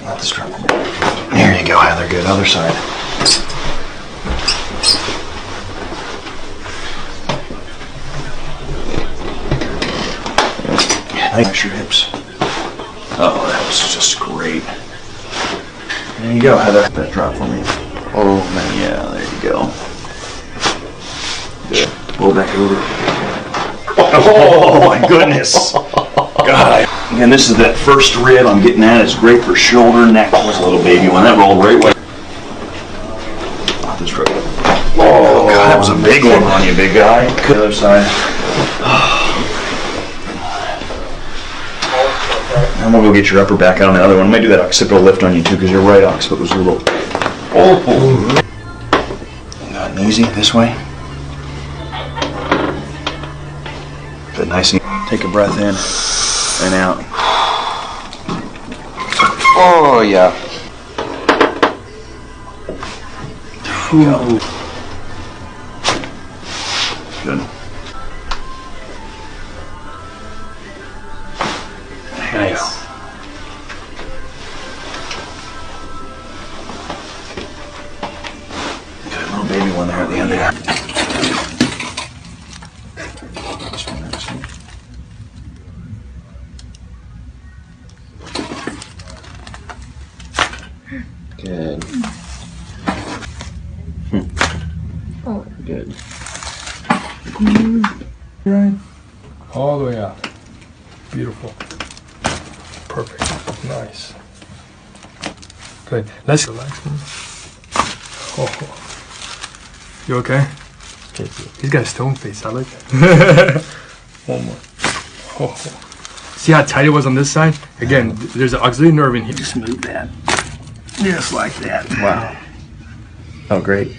Not the strap. There you go, Heather. Good. Other side. Nice your hips. Oh, that was just great. There you go, Heather. That drop for me. Oh man, yeah, there you go. Good. Roll back over. Oh my goodness. God. Again, this is that first rib I'm getting at. It's great for shoulder, neck. That was a little baby one. That rolled right away. Oh, God, that was a big one on you, big guy. The other side. I'm gonna go get your upper back out on the other one. I might do that occipital lift on you too, because your right occiput was a little. Oh. Got an easy this way. Good, nice and take a breath in and out. Oh yeah. Ooh. Good. Nice. Good little baby one there at the end there. Good. Oh, good. Right. All the way out. Beautiful. Perfect. Nice. Good. Let's relax. Oh. You okay? He's got a stone face. I like that. One more. Oh. See how tight it was on this side? Again, there's an auxiliary nerve in here. Just move that. Just like that. Wow. Oh, great.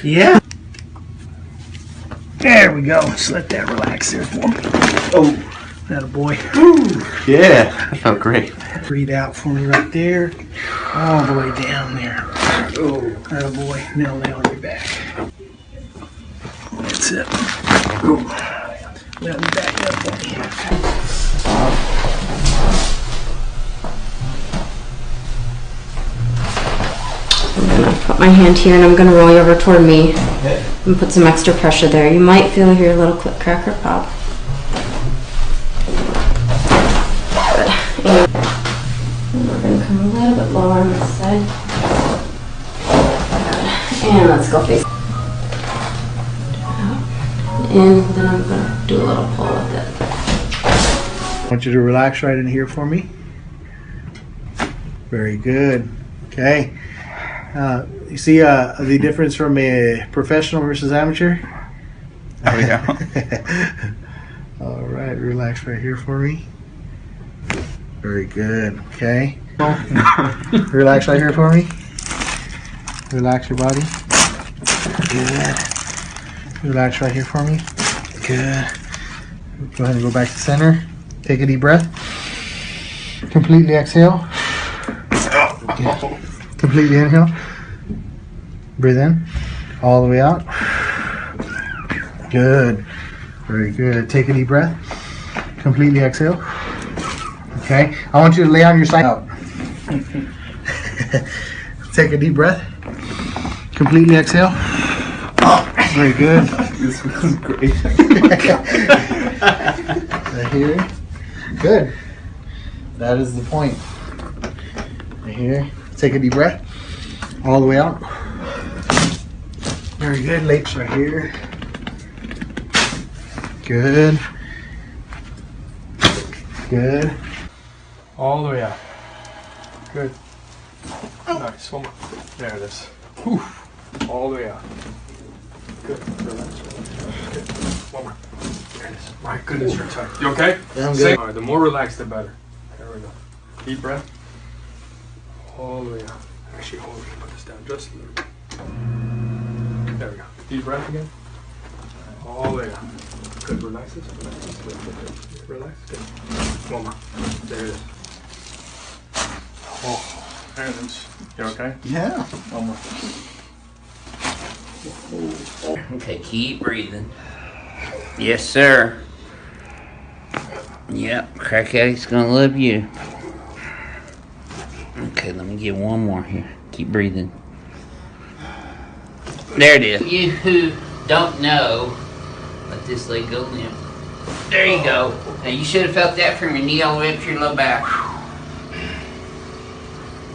Yeah. There we go. Just let that relax there for me. Oh, that a boy. Ooh. Yeah, that felt great. Breathe out for me right there. All the way down there. Oh, that a boy. Nail down your back. That's it. Let me back up for me. Put my hand here and I'm going to roll you over toward me and put some extra pressure there. You might feel your little clip crack or pop. Good. And we're going to come a little bit lower on this side. Good. And let's go face out. In, then I'm going to do a little pull with it. I want you to relax right in here for me. Very good. Okay. You see the difference from a professional versus amateur? Oh, yeah. All right, relax right here for me. Very good. Okay. Relax right here for me. Relax your body. Good. Relax right here for me. Good. Go ahead and go back to center. Take a deep breath. Completely exhale. Good. Completely inhale. Breathe in. All the way out. Good. Very good. Take a deep breath. Completely exhale. Okay. I want you to lay on your side out. Take a deep breath. Completely exhale. Very good. This was great. Right here. Good. That is the point. Right here. Take a deep breath. All the way out. Very good. Legs right here. Good. Good. All the way out. Good. Nice. One more. There it is. Whew. All the way out. Good. Relax. Good. One more. There it is. My goodness, you're tight. You okay? Yeah, I'm good. All right, the more relaxed, the better. There we go. Deep breath. All the way out. Actually, hold on. Put this down just a little bit. There we go. Deep breath again. All the way out. Good. Relax this. Relax this. Good. Relax. Good. One more. There it is. Oh, there it is. You okay? Yeah. One more. Okay, keep breathing. Yes, sir. Yep, Crackhead's gonna love you. Okay. Okay, let me get one more here. Keep breathing. There it is. You who don't know, let this leg go limp. There you go. Now you should have felt that from your knee all the way up to your low back.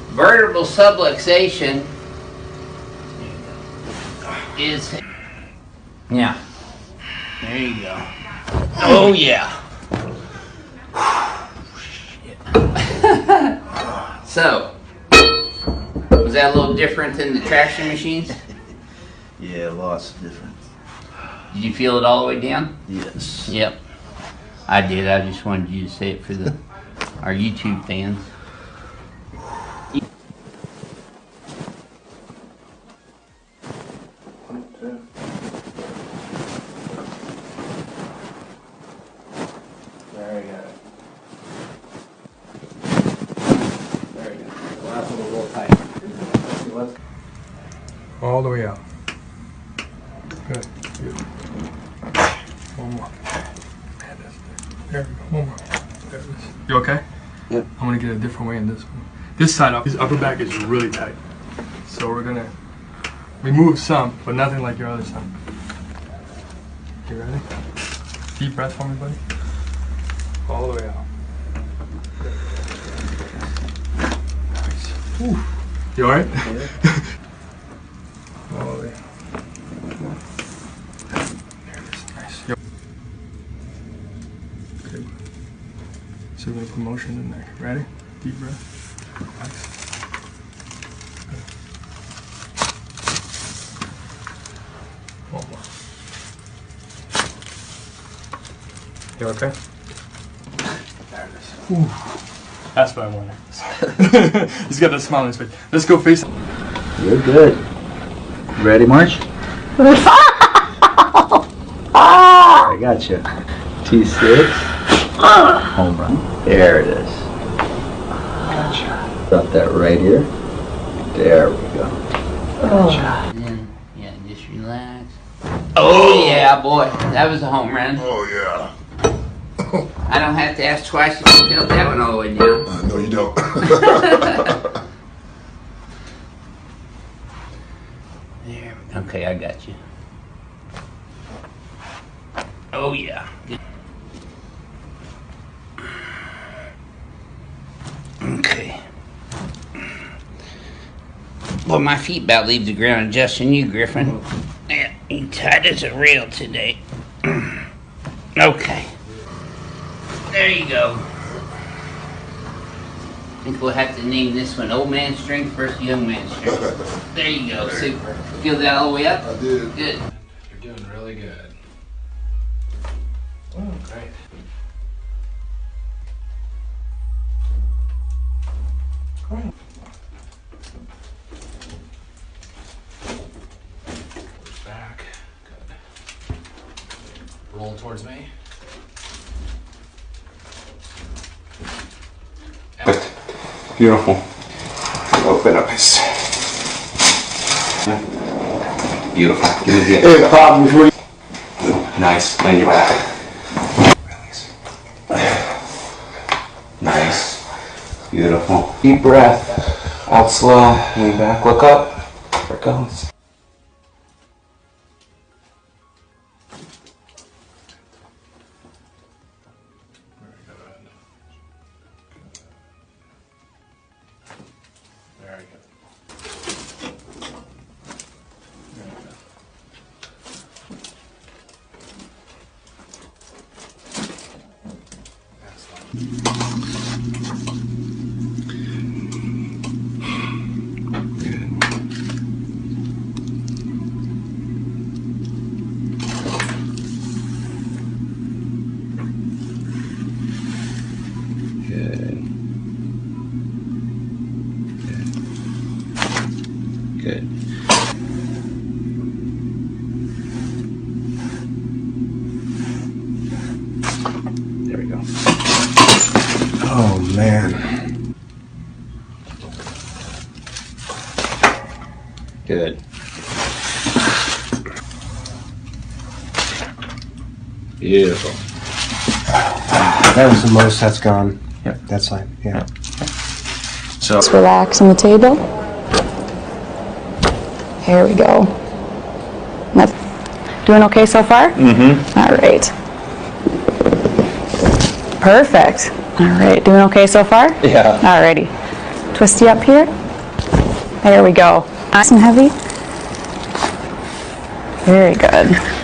Vertebral subluxation is... Yeah. There you go. Oh yeah. So, was that a little different than the traction machines? Yeah, lots of different. Did you feel it all the way down? Yes. Yep. I did. I just wanted you to say it for our YouTube fans. There you go. There you go. The last one was a little tight. All the way out. Good. Good. One more. There we go. One more. There it is. You okay? Yep. I'm gonna get a different way in this one. This side up, his upper back is really tight. So we're gonna remove some, but nothing like your other side. You ready? Deep breath for me, buddy. All the way out. Nice. Whew. You alright? Yeah. All the way out. There it is. Nice. Yep. Okay. So we're gonna put motion in the neck. Ready? Deep breath. Nice. One more. You okay? There it is. Whew. That's what I wanted. He's got that smile on his face. Let's go face. You're good. Ready, March? I got you. T6. Home run. There it is. Gotcha. Got that right here. There we go. Gotcha. And then, yeah, just relax. Oh yeah, boy, that was a home run. Oh yeah. I don't have to ask twice if you felt that one all the way down. No, you don't. There. Okay, I got you. Oh yeah. Okay. Well, my feet about leave the ground adjusting you, Griffin. Yeah, you tight as a rail today. Okay. There you go. I think we'll have to name this one Old Man Strength versus Young Man Strength. There you go. Super. Feel that all the way up? I did. Good. You're doing really good. Oh, great. Great. Push back. Good. Roll towards me. Beautiful. Open up his. Beautiful. Give me the nice. Lay your back. Release. Nice. Beautiful. Deep breath. Out slow. Lean back. Look up. There it goes. Very good. Good. There we go. Oh man. Good. Beautiful. That was the most that's gone. Yep. That's fine. Yeah. So So Just relax on the table. Here we go. Doing okay so far? Mm-hmm. All right. Perfect. All right, doing okay so far? yeah. All righty. Twisty up here. There we go. Nice and heavy. Very good.